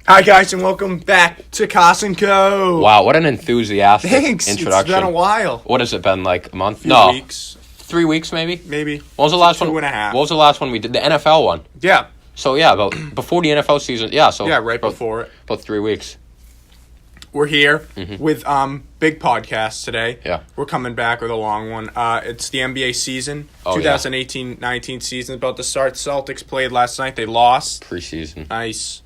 Hi guys, and welcome back to Kas&Co. Wow, what an enthusiastic Thanks. introduction. It's been a while. What has it been, like a month? Few weeks. 3 weeks maybe? Maybe. What was the last one? 2.5. What was the last one we did? The NFL one. Yeah. So yeah, before the NFL season. Yeah, so Yeah, right before it. About 3 weeks. We're here with big podcast today. Yeah. We're coming back with a long one. It's the NBA season. 2018-19 season about to start. Celtics played last night. They lost. Preseason. Nice.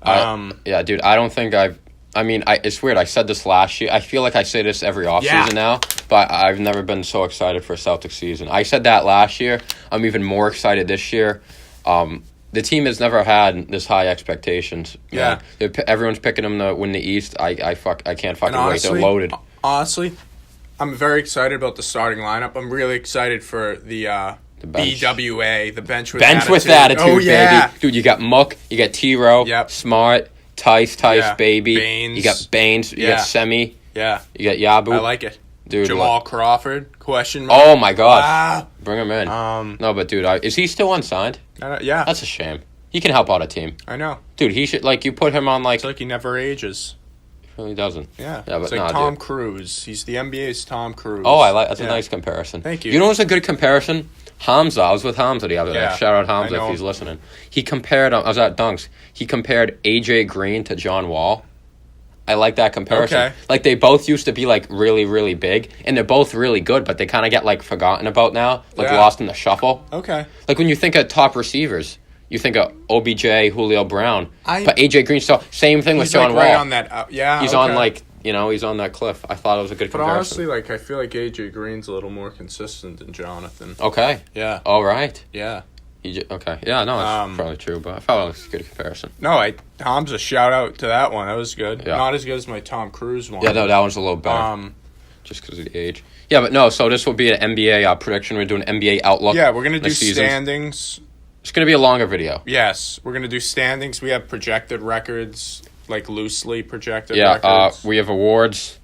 Yeah, dude, I don't think it's weird. I said this last year. I feel like I say this every offseason now, but I've never been so excited for a Celtics season. I said that last year. I'm even more excited this year. The team has never had this high expectations. Yeah. Everyone's picking them to win the East. I can't fucking wait. They're loaded. Honestly, I'm very excited about the starting lineup. I'm really excited for the bench. BWA, the bench with attitude, yeah. baby. Dude, you got Mook, you got T-Row, Smart, Tice, baby. Baines. You got Baines, you got Semi, Yeah. you got Yabu. I like it. Dude, Jamal Crawford, question mark. Oh, my God. Wow. Bring him in. No, but, dude, is he still unsigned? Yeah. That's a shame. He can help out a team. I know. Dude, he should, you put him on, It's like he never ages. He really doesn't. Yeah. But it's like Tom Cruise. He's the NBA's Tom Cruise. Oh, that's a nice comparison. Thank you. You know what's a good comparison? Hamza. I was with Hamza the other day. Shout out Hamza if he's listening. He compared, I was at Dunks. He compared AJ Green to John Wall. I like that comparison. Okay. Like, they both used to be, really, really big, and they're both really good, but they kind of get, forgotten about now, lost in the shuffle. Okay. Like, when you think of top receivers, you think of OBJ, Julio Brown, but AJ Green, same thing with John Wall. He's right on that, He's on, he's on that cliff. I thought it was a good comparison. But honestly, I feel like AJ Green's a little more consistent than Jonathan. Okay. Yeah. All right. Yeah. Okay. Yeah, no, that's probably true, but I thought it was a good comparison. No, Tom's a shout out to that one. That was good. Yeah. Not as good as my Tom Cruise one. Yeah, no, that one's a little better. Just because of the age. Yeah, but no, so this will be an NBA prediction. We're doing NBA outlook. Yeah, we're going to do standings. It's going to be a longer video. Yes, we're going to do standings. We have projected records, loosely projected records. We have awards,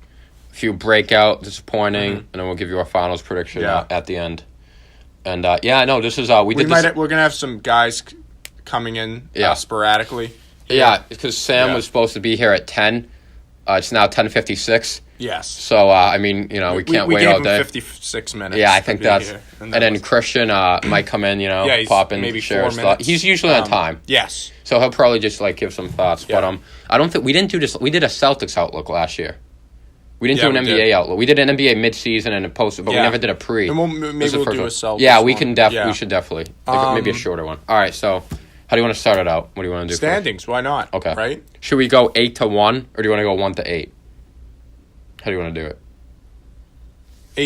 a few breakout, disappointing, and then we'll give you our finals prediction at the end. And this is we're gonna have some guys coming in sporadically. Yeah, because Sam was supposed to be here at 10. It's now 10:56. Yes. So we can't wait all day. Him 56 minutes. Yeah, I think that's. And then Christian might come in, pop in, maybe share 4 his minutes. thoughts. He's usually on time. Yes. So he'll probably just give some thoughts. Yeah. But I don't think we didn't do this. We did a Celtics outlook last year. We didn't do an NBA did. outlook. We did an NBA mid-season and a post, but we never did a pre. And maybe we'll do a Celtics. Yeah, we one. can we should definitely maybe a shorter one. All right, so how do you want to start it out? What do you want to do? Standings? First? Why not? Okay. Right? Should we go 8-1 or do you want to go 1-8? How do you want to do it?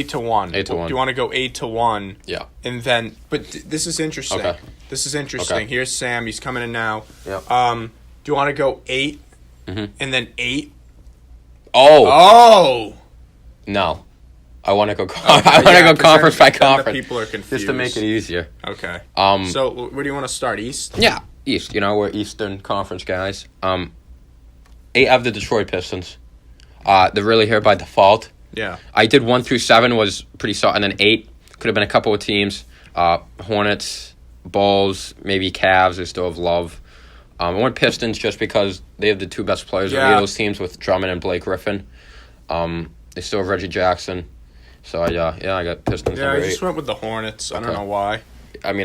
8-1. 8-1. Do you want to go 8-1? Yeah. And then, this is interesting. Okay. This is interesting. Okay. Here's Sam. He's coming in now. Yep. Do you want to go 8 and then 8? Oh. No. I want to go. I want to go conference by conference. People are confused. Just to make it easier. Okay. So where do you want to start? East. Yeah, East. We're Eastern Conference guys. 8 of the Detroit Pistons. They're really here by default. Yeah. I did 1-7 was pretty solid, and then 8 could have been a couple of teams. Hornets, Bulls, maybe Cavs. They still have love. I went Pistons just because they have the two best players of those teams with Drummond and Blake Griffin. They still have Reggie Jackson. So, I got Pistons. Yeah, I just went with the Hornets. I don't know why. Mainly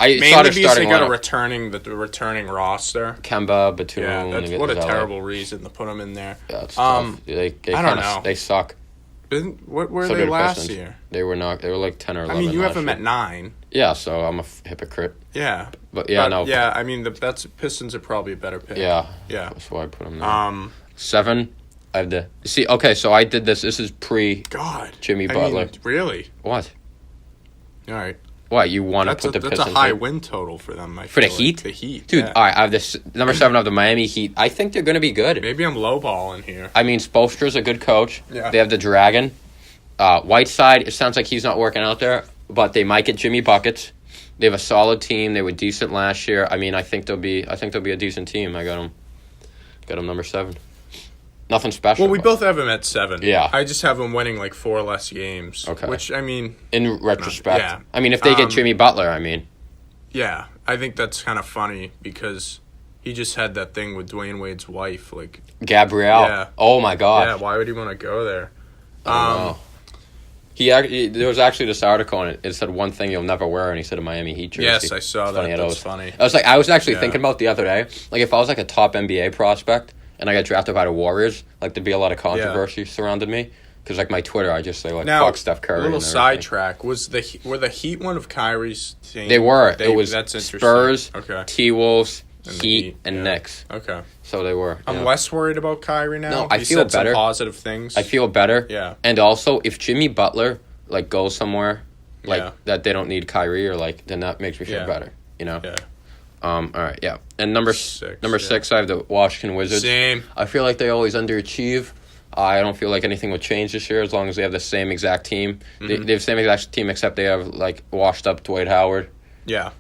because they got the returning roster. Kemba, Batum. Yeah, what a terrible reason to put them in there. Yeah, it's tough. I don't know. They suck. What were they last year? They were not. They were 10 or 11. You have them at 9. Yeah, so I'm a hypocrite. Yeah. But no. Yeah, Pistons are probably a better pick. Yeah. Yeah. That's why I put them there. 7. I have to see. Okay, so I did this. This is Jimmy Butler. Really? What? All right. What, you want to put the Pistons? That's a high win total for them. For the Heat? The Heat, dude. All right, I have this number 7 of the Miami Heat. I think they're going to be good. Maybe I'm lowballing here. Spoelstra's a good coach. Yeah. They have the Dragon. Whiteside. It sounds like he's not working out there, but they might get Jimmy buckets. They have a solid team. They were decent last year. I think they'll be a decent team. I got them number 7. Nothing special. Well, we both have them at 7. Yeah. I just have them winning 4 less games. Okay. Which, in retrospect. Yeah. If they get Jimmy Butler, Yeah. I think that's kind of funny because He just had that thing with Dwayne Wade's wife, like Gabrielle. Yeah. Oh my god. yeah. Why would he want to go there? I don't know. There was actually this article and it said one thing you'll never wear, and he said a Miami Heat jersey. Yes, I saw It's that. funny, That's funny. I was actually Yeah. thinking about the other day, like if I was like a top NBA prospect and I got drafted by the Warriors, like there'd be a lot of controversy surrounding me because like my Twitter, I just say like Now, fuck Steph Curry. a little and everything. sidetrack. Were the Heat one of Kyrie's team? They were. It was That's interesting. Spurs, Okay. T-Wolves, And the Heat, Heat, and yeah. Knicks. Okay. So they were. I'm yeah. less worried about Kyrie now. No, I He feel said some better. positive things. I feel better. Yeah. And also, if Jimmy Butler like goes somewhere, like Yeah. that they don't need Kyrie or like, then that makes me feel Yeah. better. You know. Yeah. All right. Yeah. And number Six, six, I have the Washington Wizards. Same. I feel like they always underachieve. I don't feel like anything will change this year as long as they have the same exact team. They have the same exact team except they have like washed up Dwight Howard. Yeah.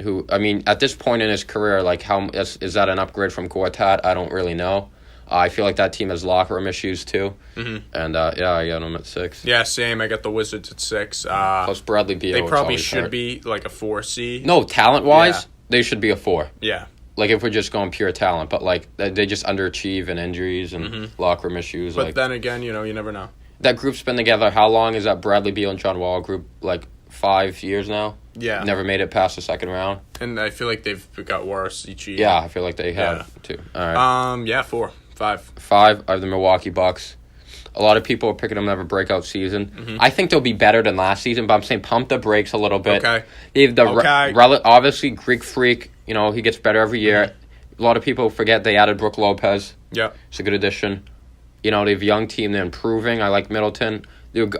Who I mean, at this point in his career, like how is that an upgrade from Gortat? I don't really know. I feel like that team has locker room issues too. And yeah, I got them at 6. Yeah, same. I got the Wizards at 6. Plus Bradley Beal. They is probably always should hurt. be like a 4 seed. No, talent wise, Yeah. they should be a 4. Yeah. Like if we're just going pure talent, but like they just underachieve and injuries and locker room issues. But like then again, you never know. that group's been together. How long is that Bradley Beal and John Wall group? Like 5 years now. Yeah. Never made it past the second round. And I feel like they've got worse each year. Yeah, I feel like they have too. All right. Yeah, 4, 5. 5 are the Milwaukee Bucks. A lot of people are picking them to have a breakout season. I think they'll be better than last season, but I'm saying pump the brakes a little bit. Okay. They have the Okay. obviously Greek Freak. He gets better every year. A lot of people forget they added Brook Lopez. Yeah. It's a good addition. They have a young team. They're improving. I like Middleton.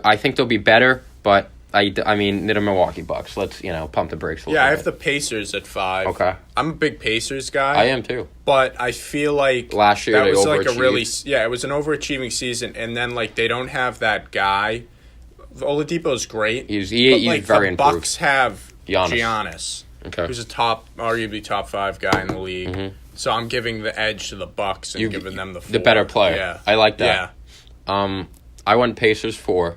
I think they'll be better, but I mean, they're the Milwaukee Bucks. Let's, pump the brakes a little Yeah, I bit. have the Pacers at 5. Okay. I'm a big Pacers guy. I am too. But I feel like Last year that they was like a really overachieved. it was an overachieving season, and then like they don't have that guy. Oladipo's great. He's like very the improved. Bucks have Giannis. Giannis, Okay. who's arguably top 5 guy in the league. So I'm giving the edge to the Bucks and giving them the 4. The better player. Yeah, I like that. Yeah, I went Pacers 4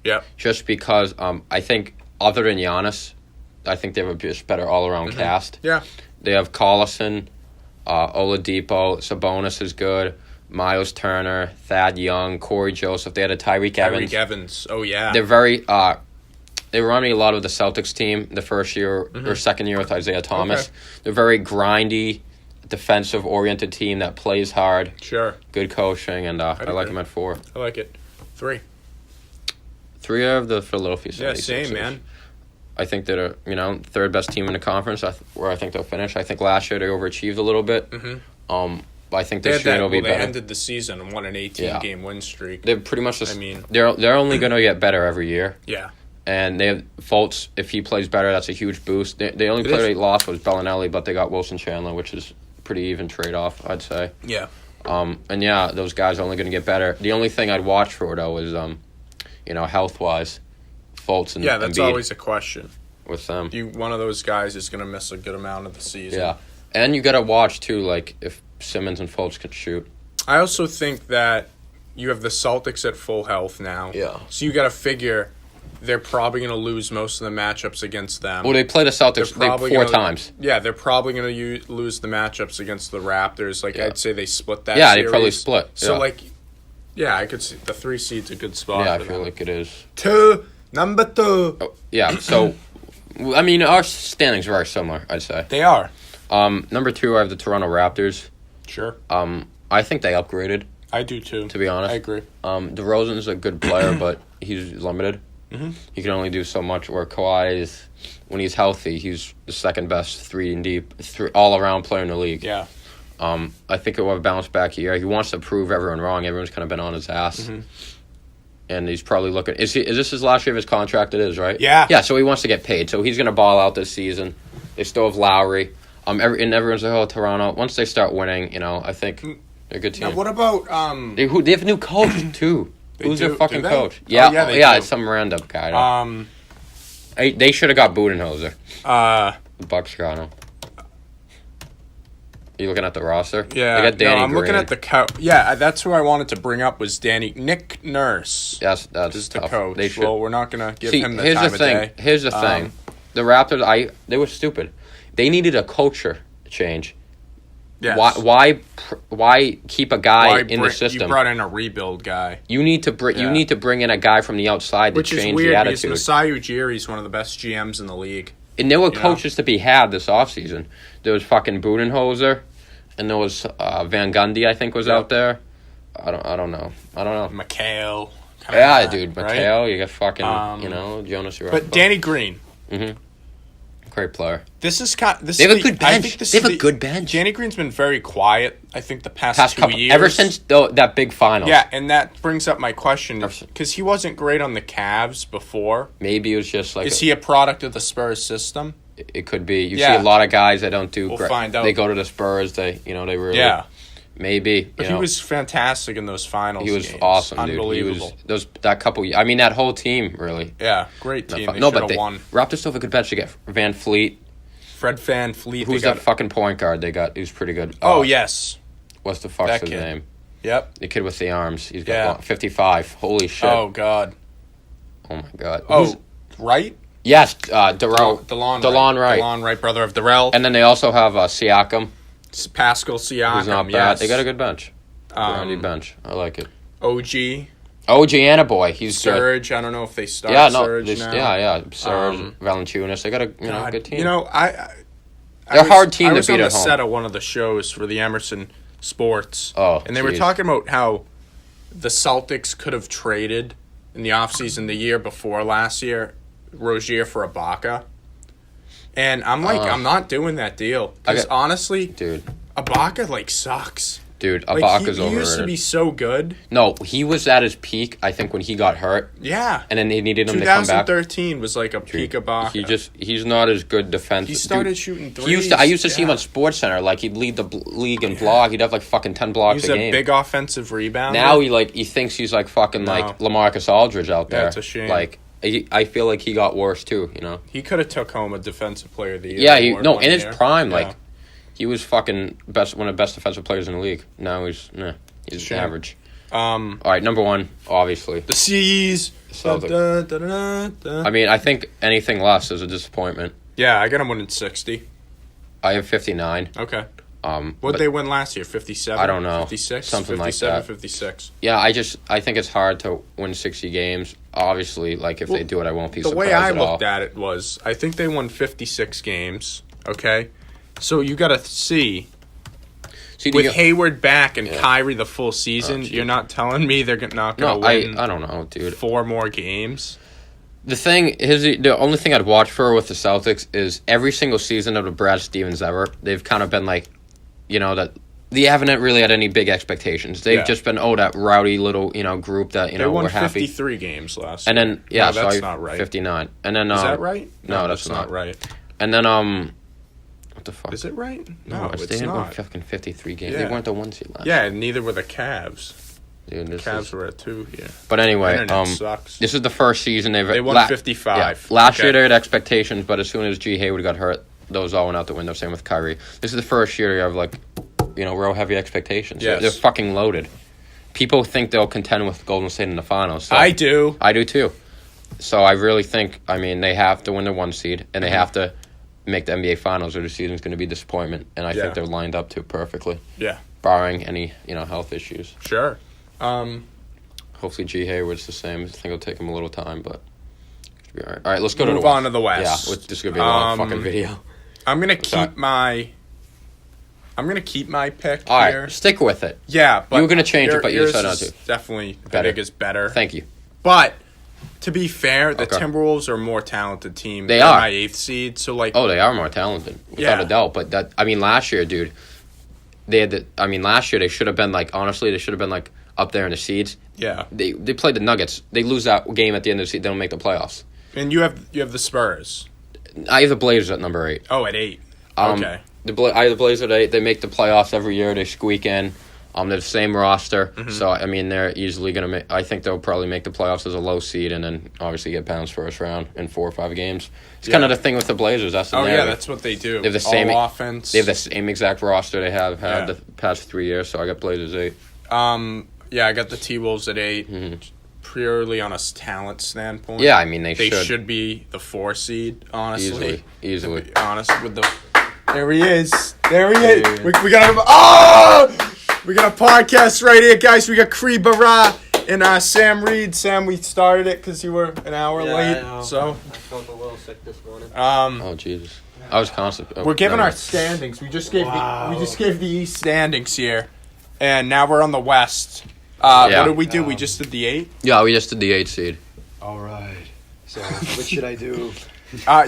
yep. just because I think other than Giannis, I think they have a just better all-around cast. Yeah, They have Collison, Oladipo, Sabonis is good, Miles Turner, Thad Young, Corey Joseph. They had a Tyreek Evans. Tyreek Evans. Oh yeah. They're very. They remind me a lot of the Celtics team the first year or second year with Isaiah Thomas. Okay. They're very grindy, defensive-oriented team that plays hard. Sure. Good coaching, and I like agree. them at 4. I like it. 3. 3 of the Philadelphia 76ers. Yeah, same man. I think they're third best team in the conference. Where I think they'll finish. I think last year they overachieved a little bit. I think They this had year that. it'll be They better. ended the season and won an 18-game win streak. They're pretty much just. I mean- they're only going to get better every year. Yeah. And they have Fultz. If he plays better, that's a huge boost. The only It player is. they lost was Bellinelli, but they got Wilson Chandler, which is pretty even trade off, I'd say. Yeah. And yeah, those guys are only going to get better. The only thing I'd watch for though is health wise, Fultz and Yeah, that's Embiid always a question. with them. One of those guys is going to miss a good amount of the season. Yeah, and you got to watch too, like if Simmons and Fultz can shoot. I also think that you have the Celtics at full health now. Yeah. So you got to figure they're probably going to lose most of the matchups against them. Well, they played the Celtics probably 4 gonna- times. Yeah, they're probably going to lose the matchups against the Raptors. Like, Yeah. I'd say they split that Yeah, series. they probably split. So, Yeah. I could see the 3 seed's a good spot Yeah, I for feel them. like it is. Number 2. Oh, yeah, so I mean our standings are very similar, I'd say. They are. Number 2, I have the Toronto Raptors. Sure. I think they upgraded. I do too. To be honest, I agree. DeRozan's a good player, but he's limited. He can only do so much. Where Kawhi is, when he's healthy, he's the second best 3 all around player in the league. Yeah. I think it will have a bounce back year. He wants to prove everyone wrong. Everyone's kind of been on his ass. And he's probably looking. Is this his last year of his contract? It is, right? Yeah. Yeah. So he wants to get paid. So he's going to ball out this season. They still have Lowry. And everyone's like, oh, Toronto. Once they start winning, I think they're a good team. Now, what about They have a new coach too. Who's their do? fucking Do they? coach? Oh, Yeah, yeah, they yeah, do. it's some random guy. They should have got Budenholzer. The Bucks got him. You looking at the roster? Yeah, they got Danny I'm looking Green. at the Yeah, that's who I wanted to bring up was Nick Nurse. That's Is the tough. coach. They should. Well, we're not gonna give See, him the here's time the thing. of day. Here's the thing. The Raptors, they were stupid. They needed a culture change. Yes. Why keep a guy in the system? You brought in a rebuild guy. You need to bring in a guy from the outside to change the attitude. Which is weird because Masai Ujiri is one of the best GMs in the league. And there were coaches to be had this offseason. There was fucking Budenholzer, and there was Van Gundy, I think, was out there. I don't know. McHale. Yeah, dude. McHale, right? You got fucking, Jonas. But Danny Green. Mm-hmm. Great player. They have a good bench. They have a good bench. Danny Green's been very quiet, I think, the past 2 years. Ever since that big final. Yeah, and that brings up my question. Because he wasn't great on the Cavs before. Maybe it was just like... Is he a product of the Spurs system? It could be. You see a lot of guys that don't do... We'll find out. They go to the Spurs. They really... Yeah. Maybe. But he was fantastic in those finals. He was games. awesome, Unbelievable. Dude. That whole team, really. Yeah, great team. They should have won. Raptors still have a good bench to get Van Fleet. Fred Van Fleet. Who's that fucking point guard they got? Who's pretty good. Yes. What's the fuck's his name? Yep. The kid with the arms. He's got 55. Holy shit. Oh, God. Oh, my God. Wright? Yes, DeLon Wright. DeLon Wright, brother of Darrell. And then they also have Siakam. Pascal Siakam, who's not bad. Yes. They got a good bench. Bench. I like it. OG Anaboy. He's Serge. good. I don't know if they start Serge now. Serge, Valanciunas. They got a good team. They're a hard team to beat at home. I was on the set of one of the shows for the Emerson Sports. And they were talking about how the Celtics could have traded in the offseason the year before last year, Rozier for Ibaka. And I'm like, I'm not doing that deal. Because honestly, dude, Ibaka, sucks. Dude, Ibaka's overrated. He used to be so good. No, he was at his peak, I think, when he got hurt. Yeah. And then they needed him to come back. 2013 was like a peak Ibaka. He's not as good defensive. He started shooting threes. I used to see him on SportsCenter. He'd lead the league in block. He'd have fucking 10 blocks a game. He's a big offensive rebounder. Now he thinks he's fucking LaMarcus Aldridge out there. Yeah, it's a shame. I feel like he got worse too, He could have took home a defensive player of the year. Yeah, in his prime, he was fucking one of the best defensive players in the league. Now he's average. All right, number one, obviously. The C's. I think anything less is a disappointment. Yeah, I got him winning 60. I have 59. Okay. What did they win last year? 57? I don't know. 56? Something 57, like that. 56. Yeah, I think it's hard to win 60 games. Obviously, if they do it, I won't be surprised at all. The way I looked at it was, I think they won 56 games, okay? So you got to see with Hayward back and Kyrie the full season, you're not telling me they're not going to win I don't know, dude. 4 more games? The only thing I'd watch for with the Celtics is every single season of the Brad Stevens ever, they've kind of been that they haven't really had any big expectations. They've just been that rowdy little group that they won we're happy. 53 games last year. And then that's not right. 59. And then is that right? No, that's not right. And then what the fuck? Is it right? No, it's they not. Won fucking 53 games. Yeah. They weren't the 1 seed last. Yeah, and neither were the Cavs. Dude, the Cavs were at 2 here. But anyway, sucks. This is the first season they won 55. Yeah, last year they had expectations, but as soon as G. Hayward got hurt, those all went out the window. Same with Kyrie. This is the first year you have real heavy expectations. Yes. They're fucking loaded. People think they'll contend with Golden State in the finals. So I do. I do too. So I really think, they have to win the 1 seed, and they have to make the NBA Finals, or the season's going to be disappointment. And I think they're lined up to perfectly. Yeah. Barring any, health issues. Sure. Hopefully G. Hayward's the same. I think it'll take him a little time, but it should be all right. All right, let's go Move on to the West. Yeah, this is going to be a long fucking video. I'm going to keep my pick all here. Right, stick with it. Yeah, but you were going to change it, but you decided not to. Definitely, I think is better. Thank you. But to be fair, the Timberwolves are a more talented team. They are my 8th seed, so they are more talented without a doubt. But last year, dude, last year they should have been honestly, they should have been up there in the seeds. Yeah, they played the Nuggets. They lose that game at the end of the season. They don't make the playoffs. And you have the Spurs. I have the Blazers at number 8. Oh, at 8. Okay. I have the Blazers at 8. They make the playoffs every year. They squeak in. They're the same roster, so they're easily gonna make. I think they'll probably make the playoffs as a low seed, and then obviously get bounced first round in 4 or 5 games. It's kind of the thing with the Blazers. That's the narrative. That's what they do. They have the same offense. They have the same exact roster they have had the past 3 years. So I got Blazers 8. I got the T-Wolves at 8. Purely on a talent standpoint. Yeah, they should be the 4 seed. Honestly, easily. To be honest, with the There he is. There he is. We got we got a podcast right here, guys. We got Kree Barra and Sam Reed. Sam, we started it because you were an hour late. So I felt a little sick this morning. Oh Jesus. I was constipated. We're giving our standings. We just gave the East standings here, and now we're on the West. What did we do? We just did the 8. Yeah, we just did the 8 seed. All right. So what should I do?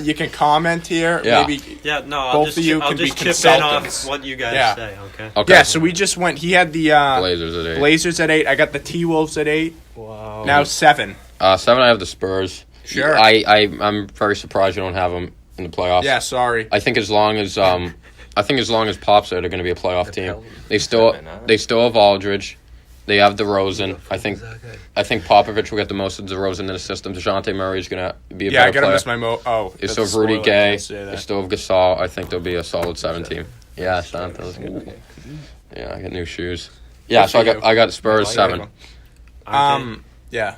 You can comment here. Yeah. Maybe I'll both of you can be chip in consultants. off what you guys say. Okay. Okay. Yeah. So we just went. He had the Blazers at 8. I got the T-Wolves at 8. Wow. Now 7. 7. I have the Spurs. Sure. I'm very surprised you don't have them in the playoffs. Yeah. Sorry. I think as long as Pop's there, they're going to be a playoff team. They still have Aldridge. They have DeRozan. I think Popovich will get the most of DeRozan in the system. DeJounte Murray is going to be a better player. Yeah, I got to miss my They still have Rudy Gay. They still have Gasol. I think they'll be a solid 7 team. Yeah, Santos. Yeah, I got new shoes. Yeah, so I got Spurs 7. Yeah.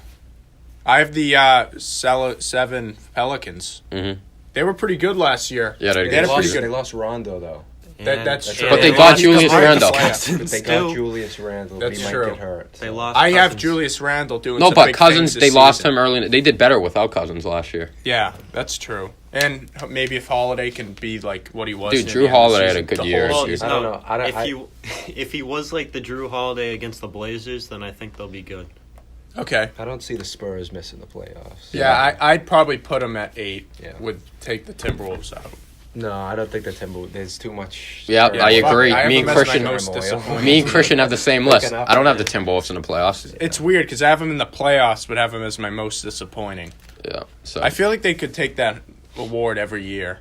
I have the 7 Pelicans. Mm-hmm. They were pretty good last year. Yeah, They lost Rondo though. That's true. But they got Julius Randle. But they got Julius Randle. That's he might true. get hurt. They lost. I have Cousins. Julius Randle doing. No, some but big Cousins, things they this lost season. him early. They did better without Cousins last year. Yeah, that's true. And maybe if Holiday can be like what he was. Dude, Drew Holiday had a good year. Well, I don't know. If he was like the Drew Holiday against the Blazers, then I think they'll be good. Okay. I don't see the Spurs missing the playoffs. Yeah, I'd probably put him at 8. Yeah. Would take the Timberwolves out. No, I don't think the Timberwolves. There's too much. Yeah, I agree. I have Me and them as my Christian, most disappointing. me and Christian have the same list. Picking up. I don't have the Timberwolves in the playoffs. It's weird because I have him in the playoffs, but have him as my most disappointing. Yeah, so I feel like they could take that award every year.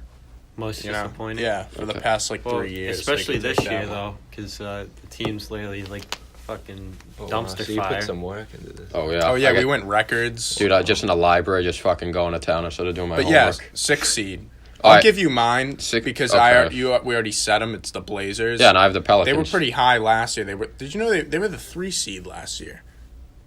Most You know? disappointing. Yeah, for the past 3 years. Especially they could this take that year one. though, because the team's literally like fucking So dumpster you fire. put some work into this. Oh yeah. Oh yeah, I we got- went records. Dude, I just in the library, just fucking going to town instead of doing my But homework. yeah, 6 seed. All I'll right. give you mine because Okay. we already said them. It's the Blazers. Yeah, and I have the Pelicans. They were pretty high last year. Did you know they were the 3 seed last year?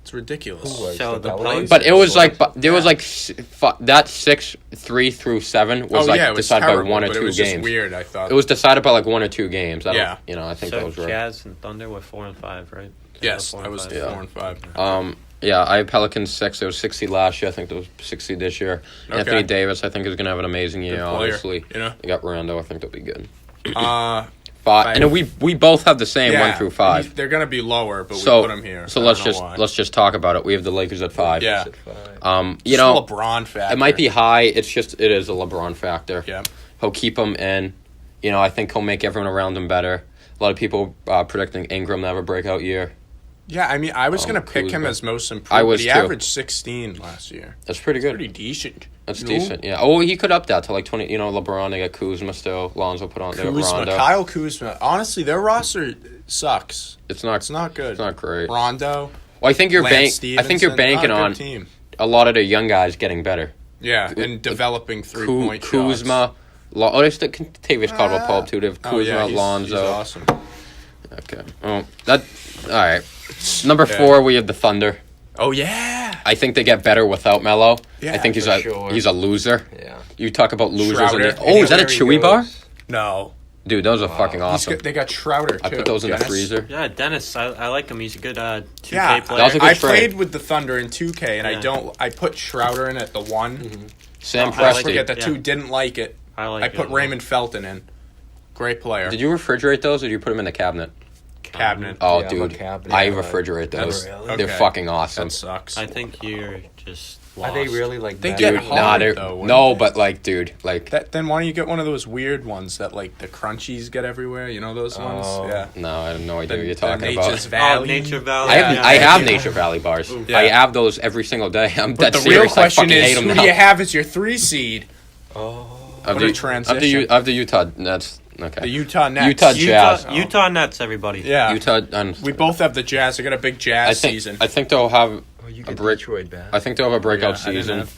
It's ridiculous. Who was So the Pelicans? But it was like there was like that 6-3 through 7 was it was decided terrible, by 1 or but 2 it was games. just weird. I thought It was decided by like 1 or 2 games. Yeah. I think So that was right. Jazz and Thunder were 4 and 5, right? yes, 4 that and was 5. 4 and 5. Yeah, I have Pelicans 6. It was 60 last year. I think it was 60 this year. Okay. Anthony Davis, I think, is going to have an amazing year, Good player, obviously. you know? They got Rando. I think they'll be good. 5. And then we both have the same 1 through 5. They're gonna be lower, but So we put them here. So I let's don't know why. just talk about it. We have the Lakers at 5. Yeah. You know, LeBron factor. it might be high. It is a LeBron factor. Yeah. He'll keep them in. You know, I think he'll make everyone around him better. A lot of people predicting Ingram to have a breakout year. Yeah, I mean, I was gonna pick him Kuzma. as most improved. I was but he too. averaged 16 last year. That's pretty good. Pretty decent. That's No. decent. Yeah. Oh, he could up that to like 20. You know, LeBron. They got Kuzma still. Lonzo put on. They got Kuzma, Rondo. Kyle Kuzma. Honestly, their roster sucks. It's not. It's not good. It's not great. Rondo. Well, I think you're Lance I think you're Stevenson, banking not a on good team. a lot of the young guys getting better. Yeah, and developing 3-point shots. Kuzma. They still Tavius Caldwell Pope too. They have Kuzma, Oh, yeah, Lonzo. He's awesome. Okay. Oh, that. All right. Number 4, we have the Thunder. Oh yeah. I think they get better without Melo. Yeah, I think he's for sure. he's a loser. Yeah. You talk about losers. Schroeder. Is that a Chewy bar? No. Dude, those are fucking awesome. They got Schroeder too. I put those in the Dennis. freezer. Yeah, Dennis, I like him. He's a good 2K Yeah, player. That was a good I trade. played with the Thunder in 2K, and Yeah. I put Schroeder in at the 1. Sam I I like Presti. forget the Yeah. 2 didn't like it. I put Raymond Felton in. Great player. Did you refrigerate those or did you put them in the cabinet? Cabinet. Oh, Yeah, I'm a dude. cabinet I guy. refrigerate those. Really? They're Okay. fucking awesome. That sucks. I think you're just lost. Are they really like They that? get Dude, hard, they're though, wouldn't no, they? but like, dude, like, Then why don't you get one of those weird ones that like the crunchies get everywhere? You know those ones? Oh. Yeah. no, I have no idea The- what you're the talking Nature's about. Valley. Oh, Nature Valley. I have Nature Valley bars. Yeah. I have those every single day. I'm But dead the serious. real question I fucking is, hate them who now. do you have as your 3 seed? Oh. Of What the, a transition. Of the Utah Nets. Okay. The Utah Nets. Utah Jazz. Utah Nets, everybody. Yeah. Utah. And We both have the Jazz. They got a big Jazz season. I think they'll have. Oh, you A get brick- Detroit back. I think they'll have a breakout Yeah, I didn't season. have-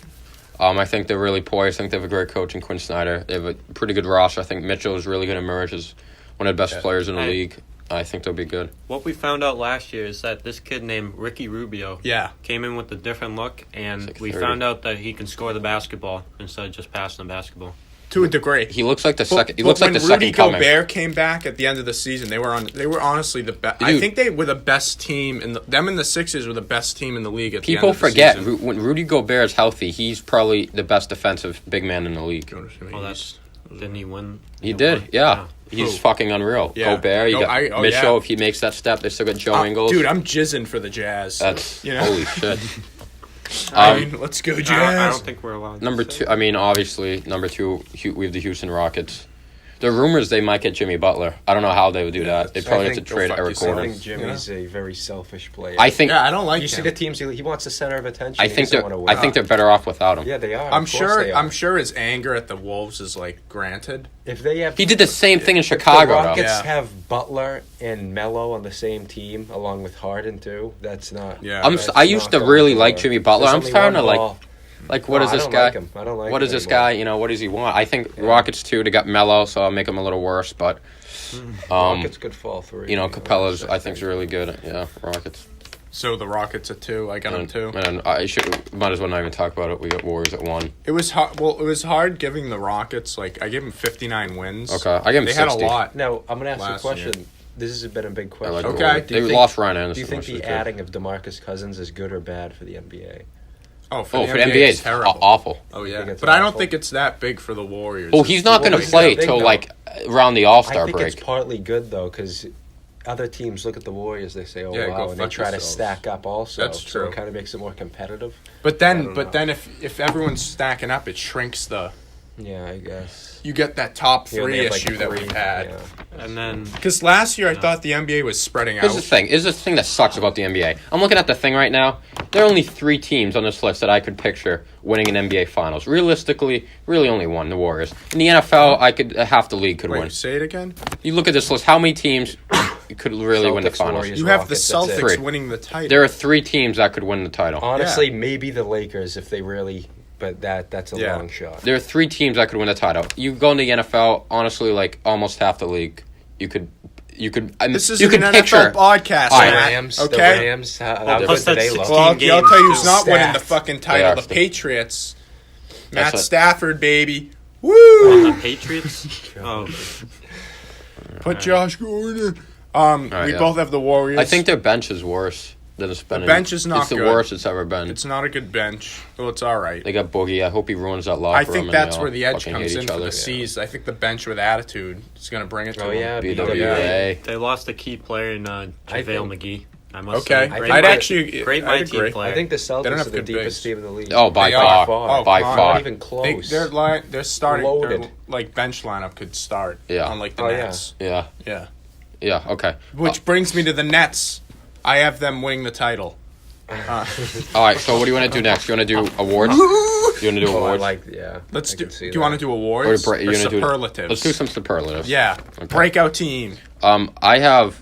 I think they're really poised. I think they have a great coach in Quinn Snyder. They have a pretty good roster. I think Mitchell is really going to emerge as one of the best players in the league. I think they'll be good. What we found out last year is that this kid named Ricky Rubio Yeah. came in with a different look, and Like we 30. found out that he can score the basketball instead of just passing the basketball. to a degree. He looks like the second. He But looks like the when Rudy second coming. Gobert came back at the end of the season, they were honestly the best. I think they were the best team, them and the Sixers were the best team in the league at the end People of the forget season. when Rudy Gobert is healthy, he's probably the best defensive big man in the league. Well, didn't he win? He did, yeah. He's Who? fucking unreal. Yeah. Gobert, you got Mitchell. yeah. If he makes that step, they still got Joe Ingles. Dude, I'm jizzing for the Jazz. That's you know? holy shit. I mean, let's go Jazz. I don't think we're allowed. Number to two, I mean, obviously, number two, we have the Houston Rockets. There are rumors they might get Jimmy Butler. I don't know how they would do that. They probably have to trade Eric I Gordon. think Jimmy's a very selfish player. I think. Yeah, I don't like you him. see the teams. He wants the center of attention. I He think doesn't they're. wanna win. I think they're better off without him. Yeah, they are. I'm Of course they are. sure his anger at the Wolves is like granted. If they have, He did the same thing in if Chicago, the though. Rockets Yeah. have Butler and Melo on the same team, along with Harden too. That's not. Yeah. that's I used not to going really to like work. Jimmy Butler. There's I'm only starting one to like. ball. Like, what No, is I this don't guy? like him. I don't like What him is this anymore. guy? You know, what does he want? I think Rockets too to get Melo, so I'll make him a little worse. But Rockets could fall through. you know, Capella's I think is really good. Yeah, Rockets. So the Rockets at 2. I got them 2. And I might as well not even talk about it. We got Warriors at 1. It was hard. Well, it was hard giving the Rockets. Like I gave them 59 wins. Okay, I give them They 60. had a lot. Now I'm gonna ask you a Last question. year. This has been a big I question. like Okay. the Warriors. Do They you think- lost Ryan Anderson. Do you think which the is good. adding of DeMarcus Cousins is good or bad for the NBA? Oh, for Oh, the for the NBA, it's terrible. awful. Oh I yeah, think it's but I don't awful. think it's that big for the Warriors. Well, he's not going to Well, play he's not big, till though. like around the All Star I think break. it's partly good though, because other teams look at the Warriors, they say, "Oh Yeah, wow," go and they fuck try to yourselves. stack up also. That's So true. it kind of makes it more competitive. But I then, don't know. if everyone's stacking up, it shrinks the. Yeah, I guess. You get that top Yeah, 3 they have, like, issue that three, we've had. yeah. And then Because last year I thought the NBA was spreading out. Here's the thing. Here's the thing that sucks about the NBA. I'm looking at the thing right now. There are only 3 teams on this list that I could picture winning an NBA Finals. Realistically, really only one, the Warriors. In the NFL, I could half the league could Wait, win. say it again. You look at this list. How many teams could really win the Celtics, Finals? Warriors, You have Rockets, the that's it. Celtics Three. winning the title. There are 3 teams that could win the title. Honestly, maybe the Lakers if they really, but that's a Yeah. long shot. There are 3 teams that could win the title. You go in the NFL, honestly, like almost half the league. You could. I mean, This is you an could NFL picture. podcast, All right. The Matt, Rams, okay? the Rams, how plus good do they that's look? 16 Well, I'll tell you who's games, not too. winning the Stacked. fucking They title. are The stacked. Patriots. That's Matt what- Stafford, baby. on Woo! the Patriots. Oh, Put Josh Gordon. right, We yeah. both have the Warriors. I think their bench is worse than it's been. The bench is not It's the good. worst it's ever been. It's not a good bench. Well, it's all right. They got Boogie. I hope he ruins that locker I room. think and that's they where all the edge fucking comes hate in each for other. the C's. I think the bench with attitude is going to bring it to Oh, them. yeah, BWA. they lost a key player in I JaVale think- McGee. I must Okay, say, I'd great actually- great I'd my agree. team player. I think the They don't Celtics have are the good deepest bigs. team in the league. Oh, by They are. far. Oh, By come on. far. Not even close. Their starting Loaded. their, like bench lineup could start. Yeah. On like the Oh, yeah. Nets. Yeah. Yeah. Yeah. Okay. Which brings me to the Nets. I have them winning the title. All right. So what do you want to do next? You want to do awards? You want to do Oh, I awards? like, yeah. Let's I do. can see Do you that. want to do Or awards bra- or you're gonna do- superlatives? Let's do some superlatives. Yeah. Okay. Breakout team. I have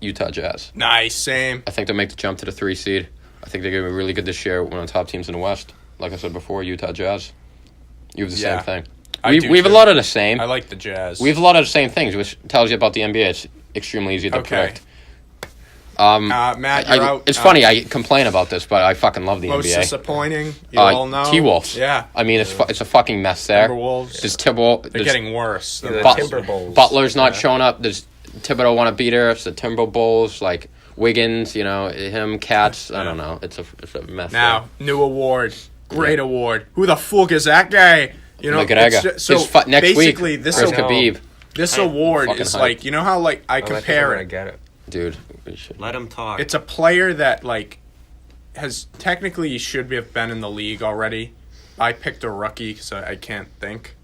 Utah Jazz. Nice. Same. I think they'll make the jump to the 3 seed. I think they're going to be really good this year. One of the top teams in the West. Like I said before, Utah Jazz. You have the Yeah. same thing. I We do have a too. lot of the same. I like the Jazz. We have a lot of the same things, which tells you about the NBA. It's extremely easy to Okay. predict. Matt, you're out. It's funny. I complain about this, but I fucking love the Most NBA. disappointing. You all know. T-Wolves. Yeah. I mean, it's a fucking mess there. Timberwolves. There's Thibault. They're there's getting worse. Yeah, the But- Timberwolves. Butler's not Yeah. showing up. There's Thibodeau want to beat her. It's the Timberwolves. Like Wiggins, him, Cats. I don't know. It's a mess. Now, new award. Great award. Who the fuck is that guy? You know, McGregor. it's so Next week, basically this there's I know. Khabib. this I- award Fucking is hype. like, you know how like I I think compare I'm gonna it. get it. Dude, we should. Let him talk. It's a player that like has technically should have been in the league already. I picked a rookie because I can't think.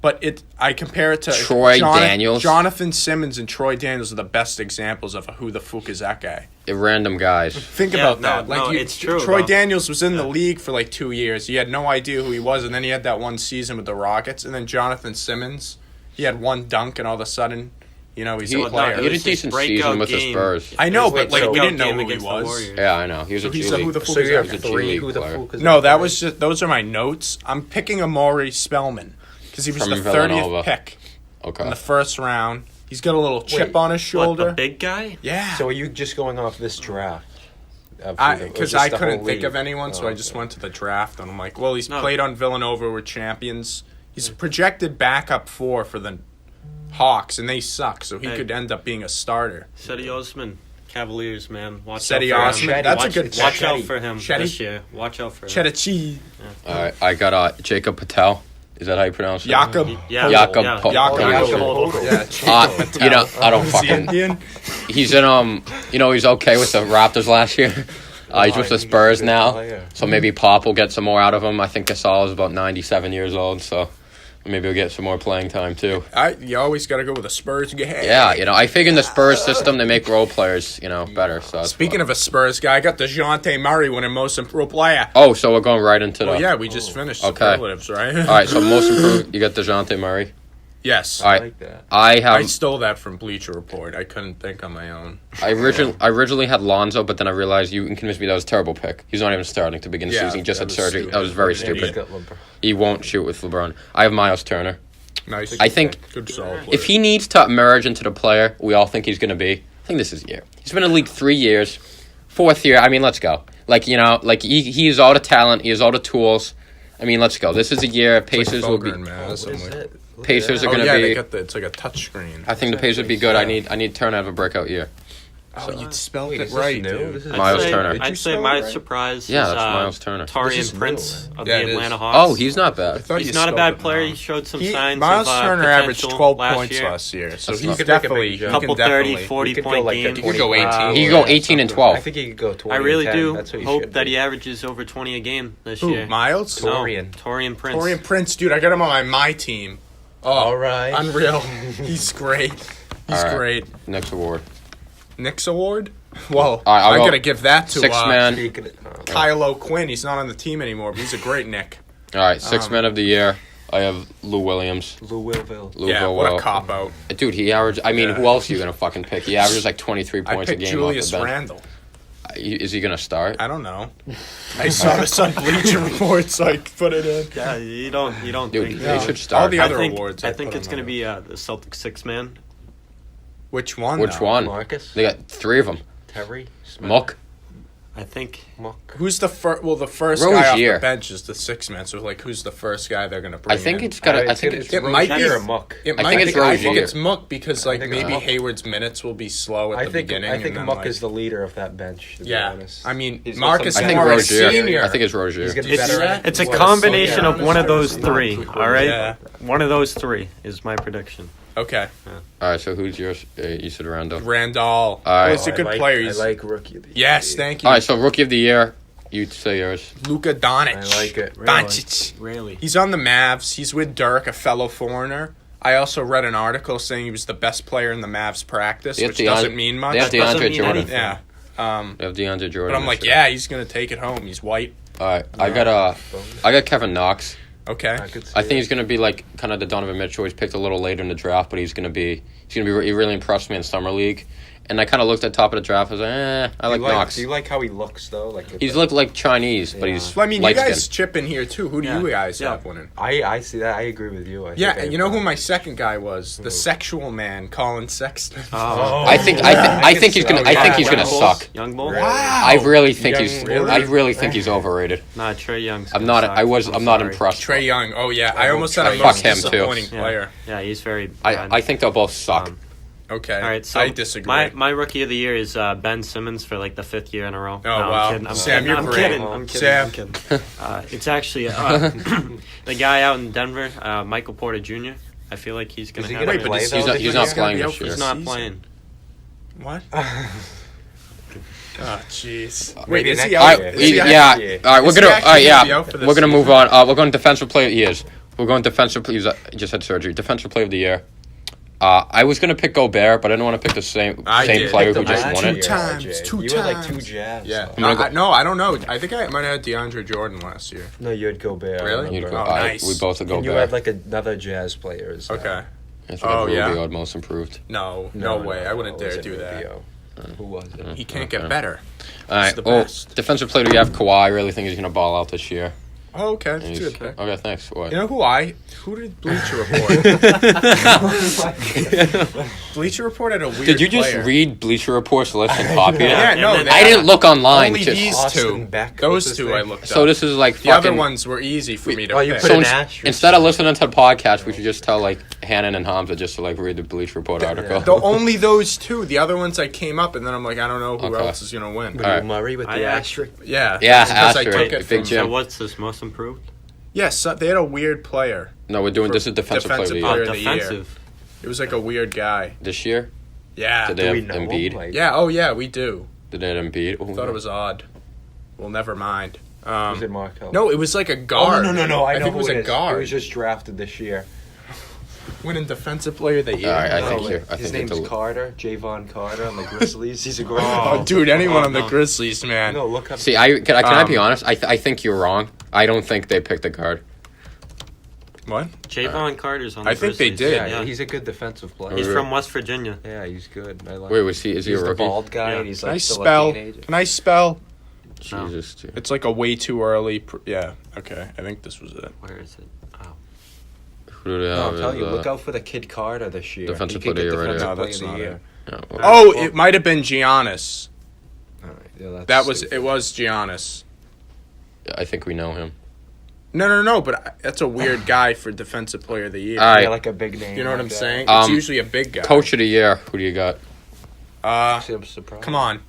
But I compare it to Troy Daniels. Jonathan Simmons and Troy Daniels are the best examples of who the fuck is that guy. Random guys. Think Yeah, about that. no, Like it's true, Troy though. Daniels was in the league for like 2 years. He had no idea who he was, and then he had that one season with the Rockets. And then Jonathan Simmons, he had one dunk, and all of a sudden, he's He a player. he had a his decent breakout season with the game. Spurs. I know, Wait, but like so we didn't know game who he against the was. Warriors. Yeah, I know. He was So a he's G the League. who the fuck So is you that? have He's a G three. League Who the player. fuck is No, that guy? was just those are my notes. I'm picking Amari Spellman because he was From the Villanova. 30th pick in Okay. the first round. He's got a little chip Wait, on his What, shoulder. the big guy? Yeah. So are you just going off this draft? Because I couldn't think of anyone, so Oh, I just okay. went to the draft, and I'm like, well, he's No. played on Villanova, we're champions. He's projected backup 4 for the Hawks, and they suck, so he could end up being a starter. Cedi Osman, Cavaliers, man. Cedi Osman, that's a good pick. Watch out for him this year. Watch out for him. Chedachi. All right, I got Jacob Patel. Is that how you pronounce it? Jakob. Jakob. You know, I don't fucking. He's in he's okay with the Raptors last year. He's with the Spurs now, so maybe Pop will get some more out of him. I think Gasol is about 97 years old, so maybe we'll get some more playing time too. You always got to go with the Spurs guy. Yeah, I figure in the Spurs system they make role players, better. So speaking of a Spurs guy, I got DeJounte Murray winning Most Improved Player. Oh, so we're going right into we just finished superlatives, right? All right, so Most Improved, you got DeJounte Murray. Yes. All right. I like that. I stole that from Bleacher Report. I couldn't think on my own. I originally had Lonzo, but then I realized you can convince me that was a terrible pick. He's not even starting to begin the season. He just had surgery. Stupid. That was very stupid. He won't shoot with LeBron. I have Miles Turner. Nice. I think good solid player. If he needs to emerge into the player we all think he's going to be, I think this is the year. He's been in the league 3 years. 4th year, I mean, let's go. He has all the talent. He has all the tools. I mean, let's go. This is a year Pacers will be. Pacers are going to be. It's like a touch screen. I think the Pacers would be good. I need Turner to have a breakout year. Oh, you spelled it right, dude. Miles Turner. I'd say my surprise is that's Miles Turner. Taurean Prince of the Atlanta Hawks. Oh, he's not bad. He's not a bad player. He showed some signs Miles of Turner averaged 12 points year. last year, so He's definitely a couple 30, 40-point games. He could go 18. He could go 18 and 12. I think he could go 20. I really 10. do That's what hope that he averages over 20 a game this year. Miles? Taurean Prince. Taurean Prince, dude. I got him on my team. Oh, all right. Unreal. He's great. He's great. Next award. Knicks award? Well, I'm going to give that to Six-man. Kyle O'Quinn. He's not on the team anymore, but he's a great Nick. All right, Six-man of the year. I have Lou Williams. Louisville. What a cop-out. Dude, he averaged... I mean, who else are you going to fucking pick? He averages like 23 points a game Julius off the bench. Randle. Is he going to start? I don't know. I saw this on Bleacher Report, so I put it in. Yeah, you don't Dude, think... they should start. All the other awards. I think it's going to be the Celtics six-man. Which one? Which one? Marcus. They got 3 of them. Terry. Muck. I think... Who's the first? Well, the first guy off the bench is the 6-man. So, who's the first guy they're going to bring I think in? it's got. It might be or Muck. I think it's Muck because maybe Hayward's minutes will be slow at the beginning. I think Muck is the leader of that bench. To be honest. I mean Marcus I think Morris Rozier. Senior. I think it's Rozier. It's a combination of one of those 3. All right, one of those 3 is my prediction. Okay. All right, so who's yours? You said Randall. All right. He's a good player. I like Rookie of the Year. Yes, thank you. All right, so Rookie of the Year. You say yours. Luka Doncic. I like it. Doncic. Really? He's on the Mavs. He's with Dirk, a fellow foreigner. I also read an article saying he was the best player in the Mavs practice, which doesn't mean much. They have DeAndre Jordan. Yeah. They have DeAndre Jordan. But I'm like, he's going to take it home. He's white. All right, I got Kevin Knox. Okay. I think he's going to be like kind of the Donovan Mitchell. He's picked a little later in the draft, but he really impressed me in summer league. And I kind of looked at the top of the draft. I was like, I like Knox. Do you like how he looks though? He's looked like Chinese, but he's. Well, I mean, you light-skinned. guys chip in here too. Who do you guys have winning? I see that. I agree with you. And you know who my second guy was? The sexual man, Colin Sexton. I think he's gonna suck. Young Bull. Wow. I really think he's overrated. Nah, Trae Young's. I'm not impressed. Trae Young. Oh yeah, I almost said a Fuck most him, too. disappointing player. Yeah, he's very. I think they'll both suck. Okay. All right, so I disagree. My rookie of the year is Ben Simmons for like the 5th year in a row. Oh wow, I'm kidding. Sam, you're great. I'm Sam. kidding. It's actually the guy out in Denver, Michael Porter Jr. I feel like he's gonna. Wait, but he's not playing this year. He's not playing. What? Oh jeez. Wait, is he All out? right, Is he out? all right. We're gonna. All right, for this we're gonna move season? on. We're going defensive player of the years. We're going defensive. He just had surgery. Defensive player of the year. I was gonna pick Gobert, but I didn't want to pick the same player who just won it. Two times. You had like 2 Jazz. Yeah. So. No, I don't know. I think I might have had DeAndre Jordan last year. No, you had Gobert. Really? Nice. We both had Gobert. And you had like another Jazz player. Okay. I think Rubio most improved. No way. I wouldn't dare do that. Who was it? He can't get better. All right. the best. Defensive player, we have Kawhi. I really think he's gonna ball out this year. Oh, okay. That's a He's- good pick. Okay, thanks. What? You know who did Bleacher Report? Bleacher Report had a weird Did you just player. read Bleacher Report's list and copy it? Yeah, no. And they I had didn't look online. Only just- these Austin two. Beck, Those what's his two I name? looked So up. this is like The other fucking. ones were easy for me to Oh, you pick. put So an ins- asterisk. instead of listening to the podcast, we should just tell like Hannon and Hamza just to like read the Bleacher Report article. Only those two. The other ones I came up, and then I'm like, I don't know who Okay. else is gonna win. With All right. Murray with I the actually- asterisk. Yeah, Yeah, because I asterisk. took it Big from. Jim. So what's this most improved? Yes, they had a weird player. No, we're doing For this is defensive player of the defensive year. player of the year. Defensive. It was like a weird guy. This year, Yeah, did Do they we have know him? Embiid? Like, yeah. Oh yeah, we do. Did they have Embiid? Ooh. Thought it was odd. Well, never mind. was it Markel? No, it was like a Oh, guard. no. I know think who it was a is. guard. He was just drafted this year. Winning defensive player of the year. All right, I No, think like, you're. I his think name's it's a, Carter, Javon Carter on the Grizzlies. He's a great. Oh, dude, anyone on the no. Grizzlies, man. No, look up. See, can I be Um, honest? I think you're wrong. I don't think they picked a guard. What? Javon Carter's on the I think they Grizzlies. did. Yeah, he's a good defensive player. He's from West Virginia. Yeah, he's good. I like Wait, him. was he? Is he He's a the rookie? bald guy, Yeah. and he's Can I like still a spell? teenager. Can I spell? No. Jesus, dude. It's like a way too early. Yeah. Okay. I think this was it. Where is it? Oh. Who do they No, have? I'm telling you, as, look out for the kid Carter this year. Defensive He could player get right defensive here. No, player that's of the not year. yeah, well, Oh, well- it might have been Giannis. All right, yeah, that's That was. stupid. It was Giannis. I think we know him. No. But that's a weird guy for defensive player of the year. All right. Yeah, like a big name. You know what like I'm that. saying? It's usually a big guy. Coach of the year. Who do you got? Actually, I'm surprised. Come on.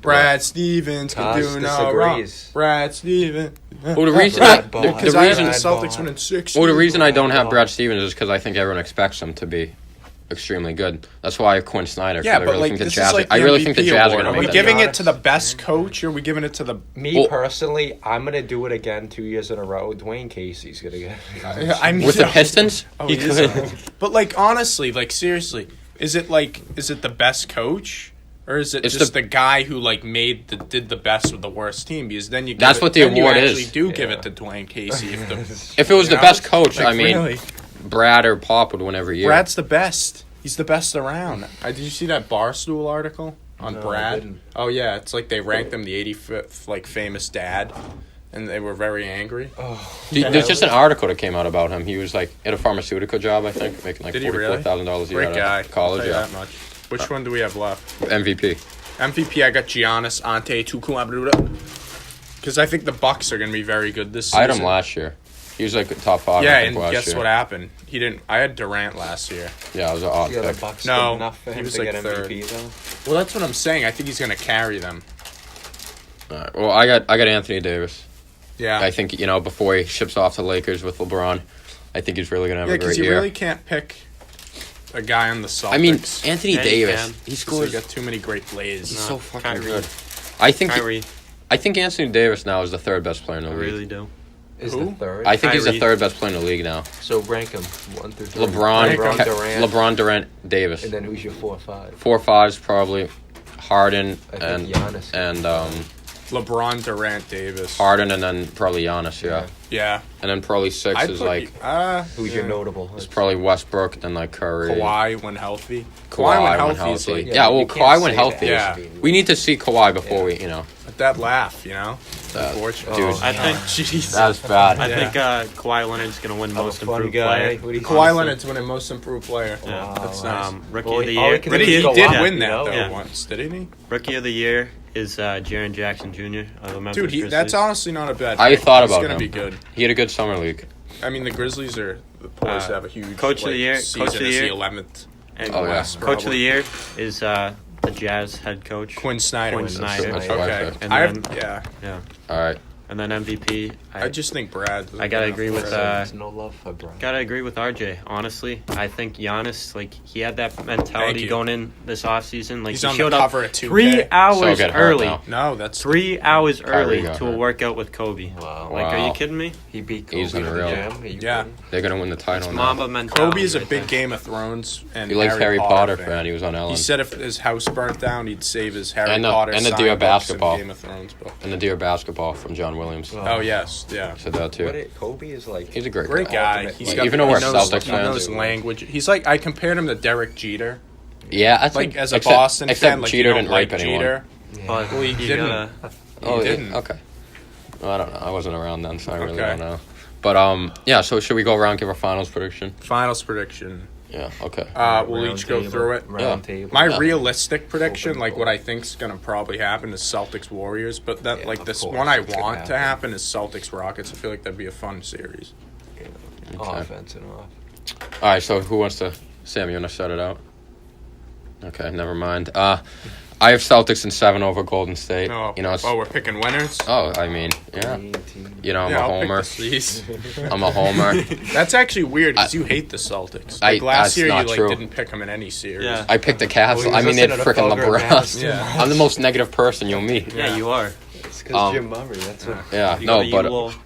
Brad Stevens can Kaz do no wrong. disagrees. Brad Stevens. Well, the reason Brad I, Ball. the, Because the I reason had the Brad Celtics Ball. winning 6. well, the reason I don't have Ball. Brad Stevens is because I think everyone expects him to be extremely good. That's why Quinn Snyder. 'cause Yeah, I but really like think the this Jazz. is like I the really think the MVP Jazz are award. going Are to we win. giving that. it to the best coach, or are we giving it to the? Me Well- personally, I'm gonna do it again 2 years in a row. Dwayne Casey's gonna get. I mean, With the Pistons, Oh, he he is could. a- But like honestly, like seriously, is it the best coach? Or is it It's just the- the guy who like did the best with the worst team? Because then you That's what the award you is. actually do give Yeah. it to Dwayne Casey. If the If it was the know? best coach, Like, I mean, really. Brad or Pop would win every year. Brad's the best. He's the best around. Did you see that Barstool article on No, I Brad? didn't. Oh yeah, it's like they ranked him the 85th like famous dad, and they were very angry. There's just an article that came out about him. He was like at a pharmaceutical job, I think, making like Did he really? $44,000 a year Great out guy. of college. I'll tell you Yeah, that much. Which one do we have left? MVP. MVP, I got Giannis Antetokounmpo because I think the Bucks are going to be very good this season. I had him last year. He was like top 5. Yeah, I think, and last guess year. what happened? He didn't. I had Durant last year. Yeah, it was an odd Yeah, the pick. Bucks No, good enough for he him was to like get third. MVP though. Well, that's what I'm saying. I think he's going to carry them. All right. Well, I got Anthony Davis. Yeah. I think before he ships off to Lakers with LeBron, I think he's really gonna have Yeah, a great because you year. really can't pick a guy on the Celtics. I mean, Anthony Yeah, you Davis, can. he They scores. got too many great plays. He's No, so fucking Kyrie. good. I think Kyrie. Anthony Davis now is the third best player in the I league. really do. Is Who? the third. I think he's the Kyrie. third best player in the league now. So rank him 1 through 3. LeBron, Durant, LeBron, Durant, Davis. and then who's your 4 or 5? 4, 5's probably Harden I think and Giannis. LeBron, Durant, Davis. Harden and then probably Giannis. Yeah, Yeah. and then probably 6 I'd is put like Who's your notable? it's probably Westbrook, then like Curry. Kawhi when healthy. Kawhi when is healthy. like Yeah, well, you can't Kawhi when say healthy. that. Yeah. We need to see Kawhi before we, that laugh, That- Unfortunately. dude. I think Jeez. That's bad. I Yeah. think Kawhi Leonard's gonna win I'm a most fun improved guy. player. What do you Kawhi honestly. Leonard's winning most improved player. Yeah. That's nice. Rookie Well, of the all year. he can But do he is go did up, win you that know? though Yeah. once, didn't he? Rookie of the year is Jaren Jackson Jr. of the Memphis Dude, Grizzlies. that's honestly not a bad. I pick. thought He's about gonna him. be good. He had a good summer league. I mean, the Grizzlies are poised to have a huge Coach of the year- Season Coach of the as year. 11th. And Oh, yeah. West, Coach of probably. the year is the Jazz head coach. Quinn Snyder. Quinn Snyder. That's what I Okay. picked. And I then- yeah. Yeah. All right. And then MVP. I just think Brad. I gotta agree with There's no love for Brian. Gotta agree with RJ. Honestly, I think Giannis, he had that Thank mentality you. going in this offseason. He's he on the showed cover up of 2K. 3 hours So get hurt early. now. No, that's 3 hours early got to a hurt. workout with Kobe. Wow. Like, are Wow. you kidding me? He beat He's Kobe in the unreal. gym. Are you Yeah. kidding? They're gonna win the title now. Mamba mentality. Kobe is a right big there. Game of Thrones and He likes Harry Potter fan. He was on Ellen. He said if his house burnt down, he'd save his Harry And the- Potter and the signed Dear books Basketball. and Game of Thrones book. And the Dear Basketball from John Williams. Oh yes, yeah. Said that too. Kobe is like. He's a great Great guy. guy. He's Like, got, even though we're he knows, Celtics he fans. knows language. He's like I compared him to Derek Jeter. Yeah, I think Like as a except- Boston except fan, like Jeter you don't didn't like rape anyone. Jeter. But Well, he you didn't. gotta- He Oh, yeah, didn't. okay. I don't know. I wasn't around then, so I really don't know. But yeah. So should we go around and give our finals prediction? Finals prediction. Yeah. Okay. We'll each go through it. Round table. My realistic prediction, like what I think's gonna probably happen, is Celtics Warriors. But that this one I want to happen is Celtics Rockets. I feel like that'd be a fun series. Yeah. Okay. Offense and off. All right. So who wants to? Sam, you want to start it out? Okay. Never mind. I have Celtics in 7 over Golden State. Oh, you know. we're picking winners. Oh, I mean, yeah. You know, I'm a I'll homer. pick the C's. I'm a homer. That's actually weird because you hate the Celtics. Like last year, you didn't pick them in any series. Yeah. I picked the Cavs. Well, I mean, they had freaking LeBron. Yeah. I'm the most negative person you'll meet. Yeah, you are. It's because Jim Murray. That's what. Yeah, You no, go to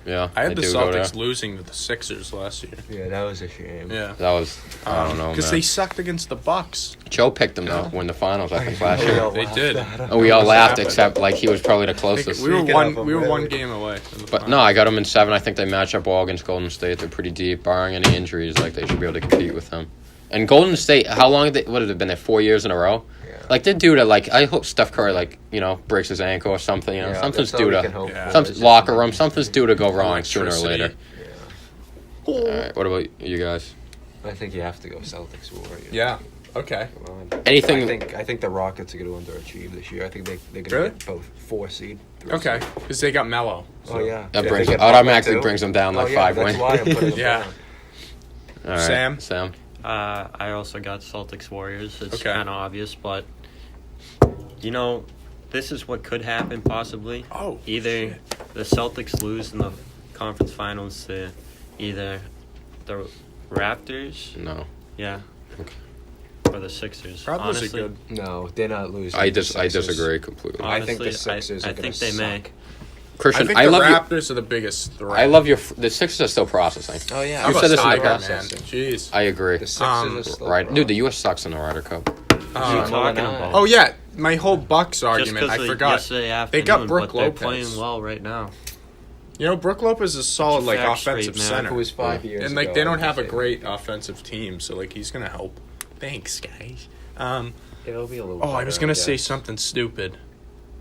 yeah. I had the do go there. Celtics losing to the Sixers last year. Yeah, that was a shame. Yeah. That was, I don't know, Because man. they sucked against the Bucks. Joe picked them, though, win the finals, I think, last year. They did. And we all laughed, except, like, he was probably the closest. We were Speaking one. of them, We were really. one game away. From the But, no, I got them in 7. I think they match up well against Golden State. They're pretty deep. Barring any injuries, like, they should be able to compete with them. And Golden State, how long have they, what have it been there, 4 years in a row? Yeah. Like, they're due to, like, I hope Steph Curry, like, you know, breaks his ankle or something, you know. Yeah, Something's that's all due we can to, hope Yeah. for. some It's just- locker room, something's due to go wrong sooner or Electricity. later. Yeah. All right, what about you guys? I think you have to go Celtics Warriors. Yeah. Okay. Come on. Anything- I think the Rockets are going to underachieve this year. I think they're going to Really? get both 4 seed. 3 Okay. seed. Because they got Melo. Oh yeah. That If brings they get automatically Butler, too. brings them down like oh, yeah, 5 that's wins. why I'm putting them Yeah. down. All right, Sam? Sam. I also got Celtics Warriors. It's Okay. kind of obvious, but you know, this is what could happen possibly. Oh. Either shit. the Celtics lose in the conference finals to either the Raptors, No. yeah, Okay. or the Sixers. Raptors Honestly, are good. No, they're not losing. I to the I Sixers. disagree completely. I think the honestly, Sixers I are gonna think they may. suck. Christian, I think I the love Raptors are the biggest threat. I love your. The Sixers are still processing. Oh yeah. How You've about said this in the Tiger, past. man? Jeez. I agree. The Sixers are still Right, dude. The U.S. sucks in the Ryder Cup. What are you talking about? Oh yeah, my whole Bucks Just argument. I because forgot. yesterday afternoon, They got Brook but they're Lopez. playing well right now. You know, Brook Lopez is solid, like Facts offensive straight, man. center, Who was 5 years and like ago, they don't I have a would say. great offensive team, so like he's gonna help. Thanks, guys. It'll be a little. Oh, I was better, gonna say guess. something stupid.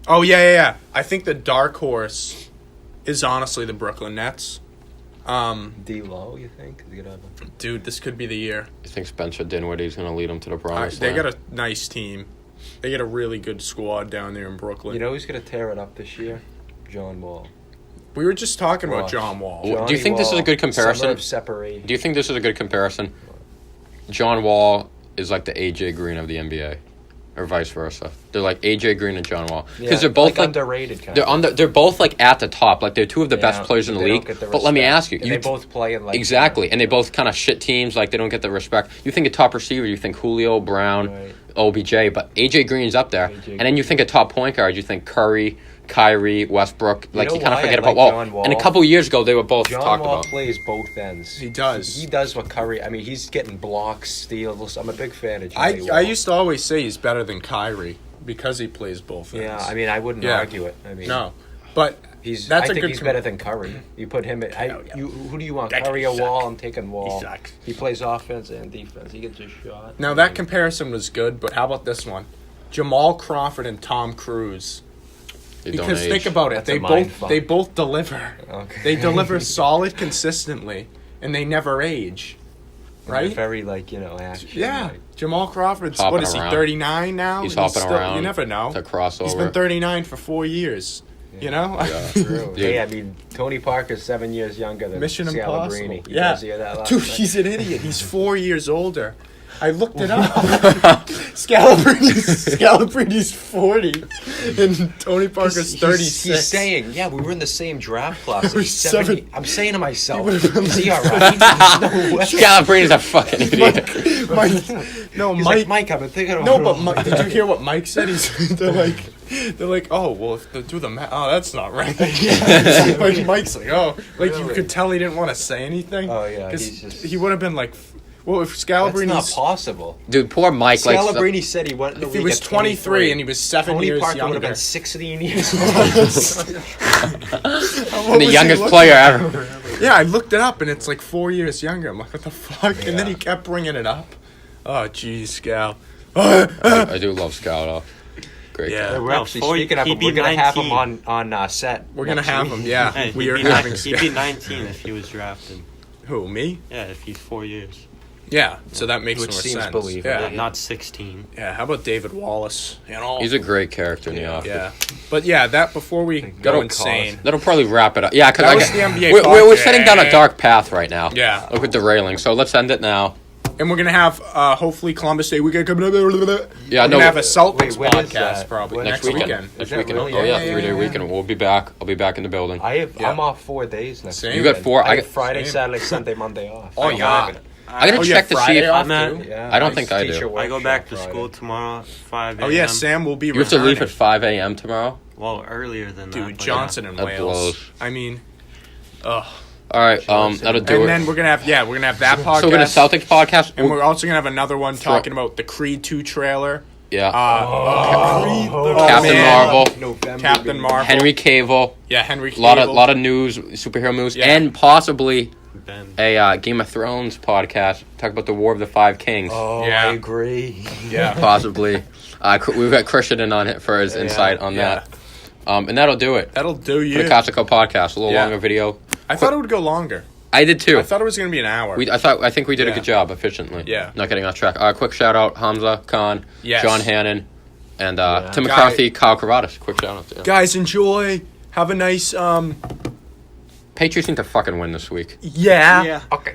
Oh yeah. I think the dark horse is honestly the Brooklyn Nets. D-Lo, you think? Is he gonna have Dude, this could be the year. You think Spencer Dinwiddie's going to lead them to the promised They land? got a nice team. They got a really good squad down there in Brooklyn. You know who's gonna tear it up this year? John Wall. we were just talking about Watch. John Wall. Well, do you think this is a good comparison? Summer of separation. Do you think this is a good comparison? John Wall is like the AJ Green of the NBA, or vice versa. They're like AJ Green and John Wall because they're both like underrated. Kind they're both like at the top. Like they're two of the best players in the they don't league. get the But let me respect. ask you, And they both play in like exactly, and they both kind of shit teams. Like they don't get the respect. You think a top receiver, you think Julio, Brown, Right. OBJ, but AJ Green's up there. AJ And then you think a top point guard, you think Curry, Kyrie, Westbrook. Like know you kind of why forget I about like Wall. John Wall? And a couple years ago, they were both John talked Wall about. plays both ends. He does. He does what Curry. I mean, he's getting blocks, steals. I'm a big fan of Johnny Wall. I used to always say he's better than Kyrie because he plays both ends. Yeah, I mean, I wouldn't Yeah. argue it. I mean, No, but He's. That's I a think good he's com- better than Curry. You put him at. Who do you want? That Curry guy or Wall? sucks. I'm taking Wall. He sucks. He plays offense and defense. He gets a shot. now that comparison was good, but how about this one? Jamal Crawford and Tom Cruise. They don't Because age. think about it, That's a mind fuck. they both deliver. Okay. They deliver solid consistently, and they never age. They're Right? Very action. Yeah, like- Jamal Crawford's Hopping what is around. he? 39 now. He's And hopping still- around. You never know. The crossover. He's been 39 for 4 years. You know. Yeah. True. Dude. Hey, I mean, Tony Parker's 7 years younger than Mission Scalabrine. Impossible. You Yeah. guys hear that last Dude, night? he's an idiot. He's 4 years older. I looked it up. Scalabrine's 40, and Tony Parker's 36. He's saying, yeah, we were in the same draft class. We're He's 70. seven- I'm saying to myself, He would've been is he all right? No way. Scalabrine's a fucking idiot. Mike, no, He's Mike. like, Mike, I've been thinking about No, but Mike, did you hear what Mike said? They're like, oh, well, if they do the math, oh, that's not right. Like Mike's like, oh, like you Really? could tell he didn't want to say anything. Oh, yeah, 'Cause he's just- he would have been like, well, if That's Scalabrine's not possible. Dude, poor Mike. Like, Scalabrini said he went in the if he league was at 23 and he was 7 Tony years Parker would younger, have been 16 years old. What the was he youngest looking player at? ever. Yeah, I looked it up and it's like 4 years younger. I'm like, what the fuck? And then he kept bringing it up. Oh, jeez, Scal. I do love Scout. Great Yeah. guy. We're actually before speaking of he'd him. be We're gonna have him 19. on set. We're gonna next have week. him. Yeah, Hey, we are he'd be having. He'd be 19 if he was drafted. Who, me? Yeah, if he's 4 years. Yeah, so that makes Which more seems sense. believable. Yeah. Not 16. Yeah, how about David Wallace? You know, He's a great character in the office. yeah. But yeah, that before we go That'll insane. That'll probably wrap it up. Yeah, because That was the NBA we're podcast. setting down a dark path right now. Yeah. Look at the railing. So let's end it now. And we're gonna have hopefully Columbus Day weekend coming up. Yeah, we're no, gonna have a Celtics wait, when is podcast that? probably When- next Next weekend. weekend. Next that weekend. really? Oh, yeah, Yeah, 3-day yeah, weekend. We'll be back. I'll be back in the building. I'm off 4 days next Same. week. You got 4? I I have got Friday, same. Saturday, Sunday, Monday off. Oh, yeah. I gotta Oh, you check have to see Friday if off, I'm too? Yeah, I don't think I teacher do. I go workshop back to Friday. school tomorrow at 5 a.m. Oh yeah, Sam will be. you have to leave returning. at 5 a.m. tomorrow. Well, earlier than that. Dude, but Johnson and That Wales. blows. I mean, ugh. All right, that'll do And it. then we're gonna have that podcast. So we're gonna Celtics podcast. and we're also gonna have another one Throw- talking about the Creed 2 trailer. yeah, man. Captain Marvel, November, Captain baby. Marvel. Henry Cavill. Yeah, Henry. A lot Cavill. of news, superhero news, Yeah. and possibly Ben. a Game of Thrones podcast. Talk about the War of the Five Kings. Oh, Yeah. I agree. Yeah. Possibly. We've got Christian in on it for his insight on Yeah. that. And that'll do it. That'll do For you. the Kas&Co podcast, a little Yeah. longer video. I thought it would go longer. I did too. I thought it was gonna be an hour. I think we did a Yeah. good job efficiently. Yeah. Not getting off track. Quick shout out Hamza Khan, Yes. John Hannon, and Tim Guy- McCarthy, Kyle Karadas. Quick shout out to you. Guys, enjoy. Have a nice Patriots need to fucking win this week. Yeah. Yeah. Okay.